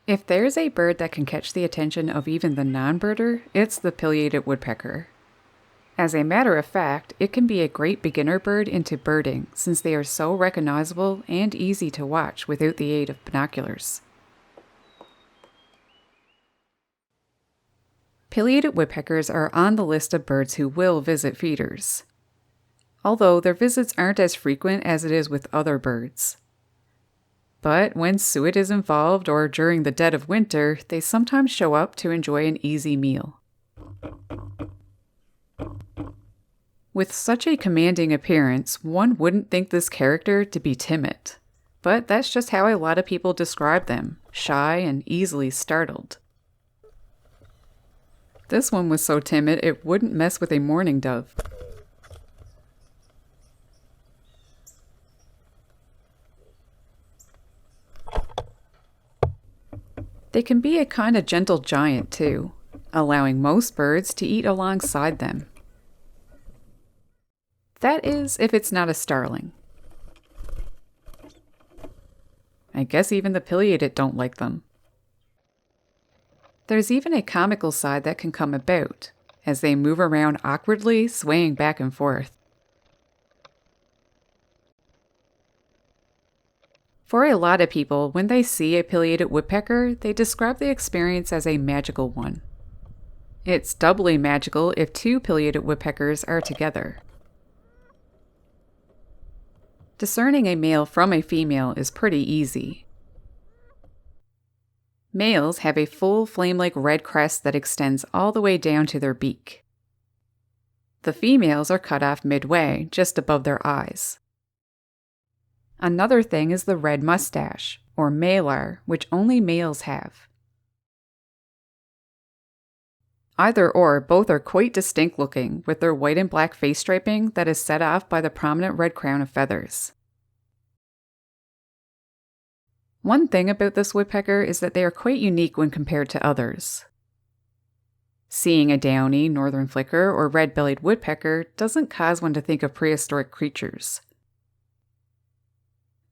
If there's a bird that can catch the attention of even the non-birder, it's the pileated woodpecker. As a matter of fact, it can be a great beginner bird into birding since they are so recognizable and easy to watch without the aid of binoculars. Pileated woodpeckers are on the list of birds who will visit feeders, although their visits aren't as frequent as it is with other birds. But when suet is involved or during the dead of winter, they sometimes show up to enjoy an easy meal. With such a commanding appearance, one wouldn't think this character to be timid. But that's just how a lot of people describe them, shy and easily startled. This one was so timid it wouldn't mess with a mourning dove. They can be a kind of gentle giant too, allowing most birds to eat alongside them. That is, if it's not a starling. I guess even the pileated don't like them. There's even a comical side that can come about, as they move around awkwardly, swaying back and forth. For a lot of people, when they see a pileated woodpecker, they describe the experience as a magical one. It's doubly magical if two pileated woodpeckers are together. Discerning a male from a female is pretty easy. Males have a full flame-like red crest that extends all the way down to their beak. The females are cut off midway, just above their eyes. Another thing is the red mustache, or malar, which only males have. Either or, both are quite distinct looking, with their white and black face striping that is set off by the prominent red crown of feathers. One thing about this woodpecker is that they are quite unique when compared to others. Seeing a downy, northern flicker, or red-bellied woodpecker doesn't cause one to think of prehistoric creatures.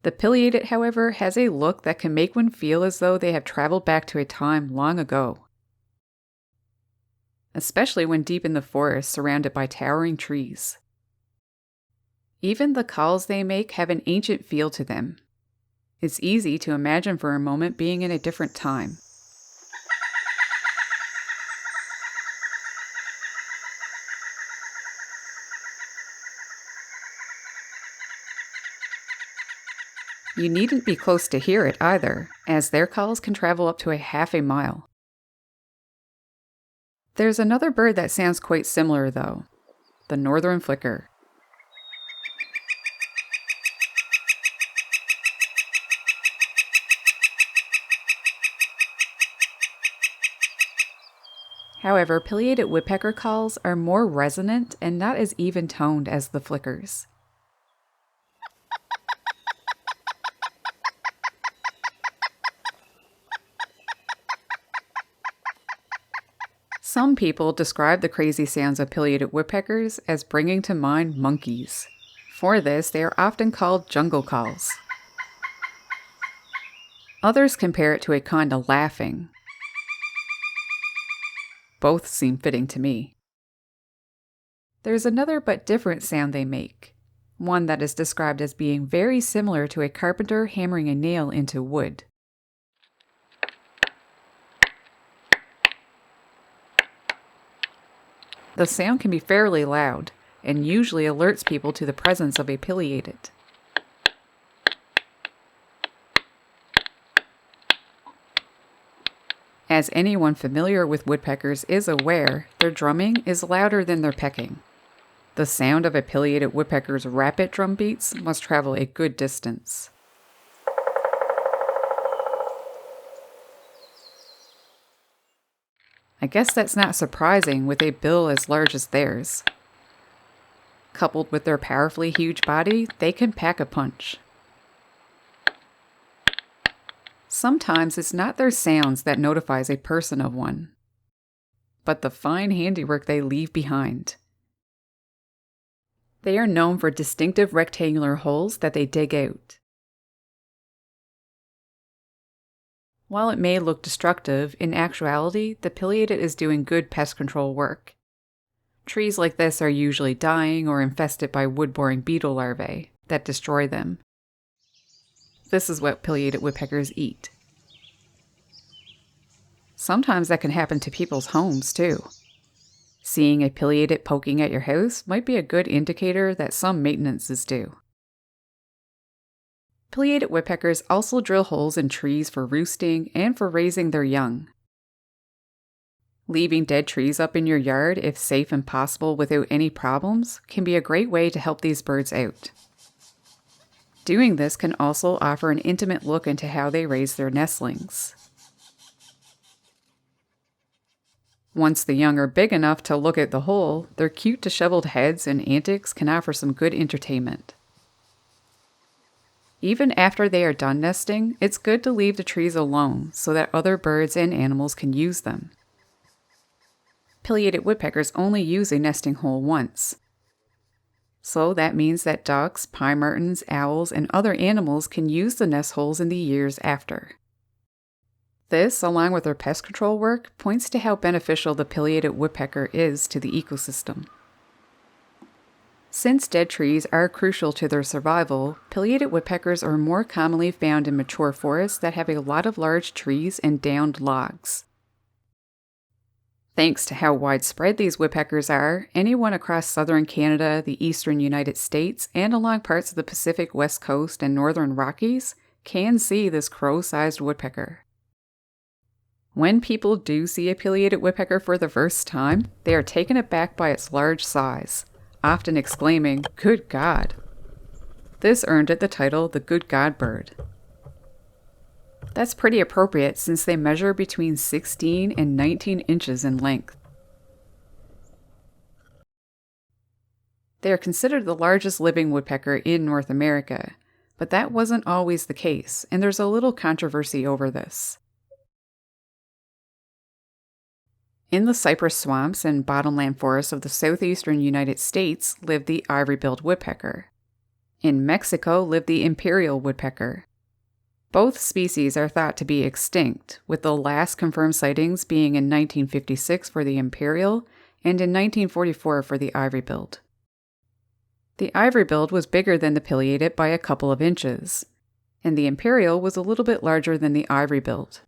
The pileated, however, has a look that can make one feel as though they have traveled back to a time long ago, especially when deep in the forest surrounded by towering trees. Even the calls they make have an ancient feel to them. It's easy to imagine for a moment being in a different time. You needn't be close to hear it either, as their calls can travel up to a half a mile. There's another bird that sounds quite similar though, the northern flicker. However, pileated woodpecker calls are more resonant and not as even-toned as the flickers. Some people describe the crazy sounds of pileated woodpeckers as bringing to mind monkeys. For this, they are often called jungle calls. Others compare it to a kind of laughing. Both seem fitting to me. There's another but different sound they make, one that is described as being very similar to a carpenter hammering a nail into wood. The sound can be fairly loud, and usually alerts people to the presence of a pileated. As anyone familiar with woodpeckers is aware, their drumming is louder than their pecking. The sound of a pileated woodpecker's rapid drum beats must travel a good distance. I guess that's not surprising with a bill as large as theirs. Coupled with their powerfully huge body, they can pack a punch. Sometimes it's not their sounds that notifies a person of one, but the fine handiwork they leave behind. They are known for distinctive rectangular holes that they dig out. While it may look destructive, in actuality, the pileated is doing good pest control work. Trees like this are usually dying or infested by wood-boring beetle larvae that destroy them. This is what pileated woodpeckers eat. Sometimes that can happen to people's homes, too. Seeing a pileated poking at your house might be a good indicator that some maintenance is due. Pileated woodpeckers also drill holes in trees for roosting and for raising their young. Leaving dead trees up in your yard, if safe and possible without any problems, can be a great way to help these birds out. Doing this can also offer an intimate look into how they raise their nestlings. Once the young are big enough to look at the hole, their cute disheveled heads and antics can offer some good entertainment. Even after they are done nesting, it's good to leave the trees alone so that other birds and animals can use them. Pileated woodpeckers only use a nesting hole once. So that means that ducks, pine martens, owls, and other animals can use the nest holes in the years after. This, along with their pest control work, points to how beneficial the pileated woodpecker is to the ecosystem. Since dead trees are crucial to their survival, pileated woodpeckers are more commonly found in mature forests that have a lot of large trees and downed logs. Thanks to how widespread these woodpeckers are, anyone across southern Canada, the eastern United States, and along parts of the Pacific West Coast and northern Rockies can see this crow-sized woodpecker. When people do see a pileated woodpecker for the first time, they are taken aback by its large size, often exclaiming, "Good God!" This earned it the title the Good God bird. That's pretty appropriate since they measure between 16 and 19 inches in length. They are considered the largest living woodpecker in North America, but that wasn't always the case, and there's a little controversy over this. In the cypress swamps and bottomland forests of the southeastern United States lived the Ivory-billed Woodpecker. In Mexico lived the Imperial Woodpecker. Both species are thought to be extinct, with the last confirmed sightings being in 1956 for the Imperial and in 1944 for the Ivory-billed. The Ivory-billed was bigger than the pileated by a couple of inches, and the Imperial was a little bit larger than the Ivory-billed.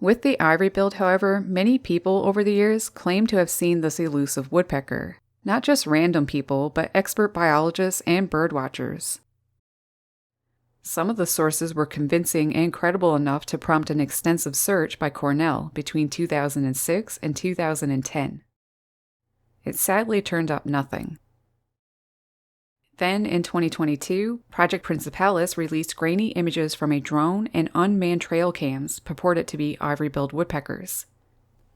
With the Ivory-billed, however, many people over the years claim to have seen this elusive woodpecker, not just random people, but expert biologists and birdwatchers. Some of the sources were convincing and credible enough to prompt an extensive search by Cornell between 2006 and 2010. It sadly turned up nothing. Then, in 2022, Project Principalis released grainy images from a drone and unmanned trail cams purported to be Ivory-billed woodpeckers.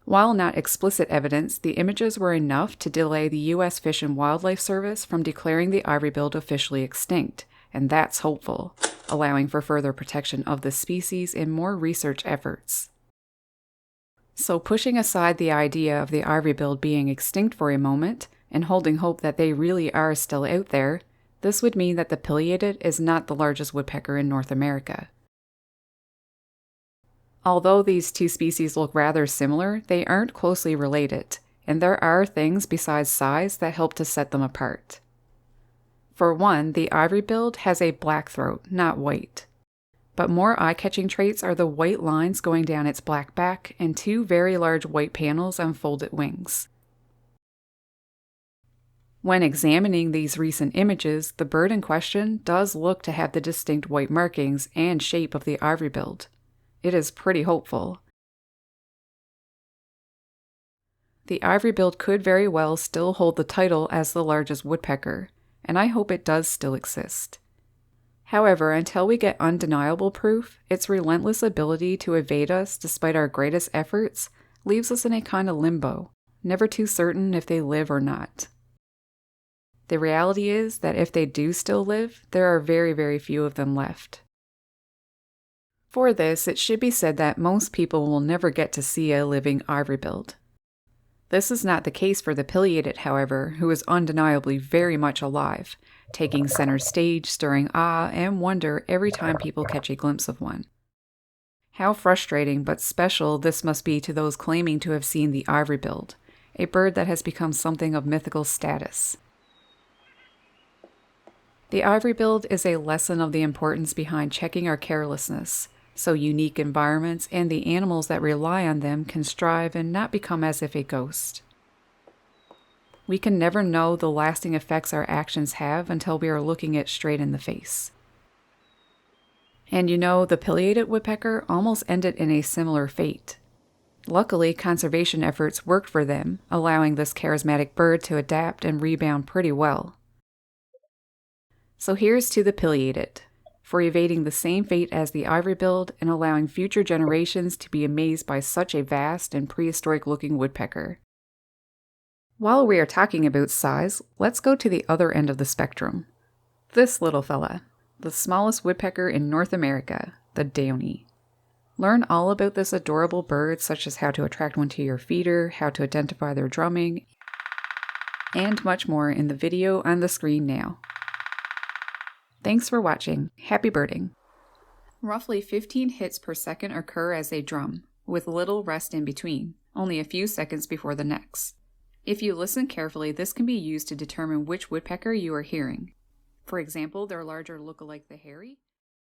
While not explicit evidence, the images were enough to delay the U.S. Fish and Wildlife Service from declaring the Ivory-billed officially extinct, and that's hopeful, allowing for further protection of the species and more research efforts. So pushing aside the idea of the Ivory-billed being extinct for a moment, and holding hope that they really are still out there, this would mean that the pileated is not the largest woodpecker in North America. Although these two species look rather similar, they aren't closely related, and there are things besides size that help to set them apart. For one, the Ivory-billed has a black throat, not white. But more eye-catching traits are the white lines going down its black back and two very large white panels on folded wings. When examining these recent images, the bird in question does look to have the distinct white markings and shape of the Ivory-billed. It is pretty hopeful. The Ivory-billed could very well still hold the title as the largest woodpecker, and I hope it does still exist. However, until we get undeniable proof, its relentless ability to evade us despite our greatest efforts leaves us in a kind of limbo, never too certain if they live or not. The reality is that if they do still live, there are very, very few of them left. For this, it should be said that most people will never get to see a living Ivory-billed. This is not the case for the pileated, however, who is undeniably very much alive, taking center stage, stirring awe and wonder every time people catch a glimpse of one. How frustrating but special this must be to those claiming to have seen the ivory-billed, a bird that has become something of mythical status. The ivory-billed is a lesson of the importance behind checking our carelessness, so unique environments and the animals that rely on them can strive and not become as if a ghost. We can never know the lasting effects our actions have until we are looking it straight in the face. And the pileated woodpecker almost ended in a similar fate. Luckily, conservation efforts worked for them, allowing this charismatic bird to adapt and rebound pretty well. So here's to the pileated, for evading the same fate as the ivory-billed and allowing future generations to be amazed by such a vast and prehistoric-looking woodpecker. While we are talking about size, let's go to the other end of the spectrum. This little fella, the smallest woodpecker in North America, the downy. Learn all about this adorable bird, such as how to attract one to your feeder, how to identify their drumming, and much more in the video on the screen now. Thanks for watching. Happy birding! Roughly 15 hits per second occur as they drum, with little rest in between, only a few seconds before the next. If you listen carefully, this can be used to determine which woodpecker you are hearing. For example, their larger look-alike the hairy,